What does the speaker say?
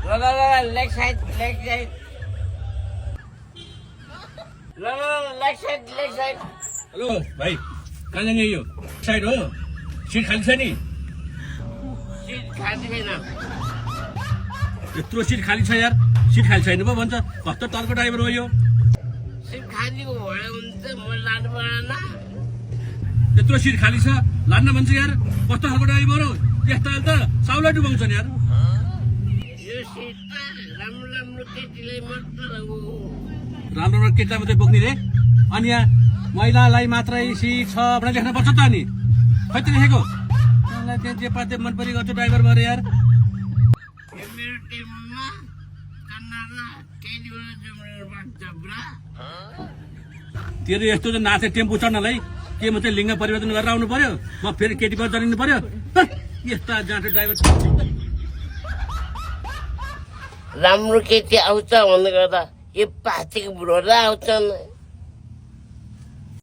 leg side hello भाइ कहाँ जाने यो साइड हो सिट खाली छ नि सीट खाली छैन यत्रो सिट खाली छ यार सिट खाली छैन पो भन्छ कस्तो टर्को ड्राइभर हो यो सीट खाली भयो हुन्छ म लानु परेन यत्रो सिट खाली छ लान्न भन्छ यार कस्तो खालको ड्राइभर हो यस्ता त साउला डुबाउँछ नि यार यो सीट त राम्रो केटीलाई मात्र हो राम्रो केटा मात्रै बोक्ने रे अनि यहाँ महिलालाई मात्रै सिट छ भनेर लेख्न पर्छ त अनि खै त लेखेको मलाई त्यहाँ जे पाते मन परि गर्छ ड्राइभर भएर यार यो मेरो टिममा कन्नाडा केटीबाट जमेर बाँच्छ ब्रा तेरो यस्तो चाहिँ नाथे टेम्पो चढ्नलाई के म चाहिँ लिङ्ग परिवर्तन गरेर आउनु पर्यो म फेरि केटी पर चढिनु पर्यो यस्ता जाँटो ड्राइभर राम्रो केटी आउँछ भन्दै गर्दा यो पार्टीको बुढोलाई आउँछन्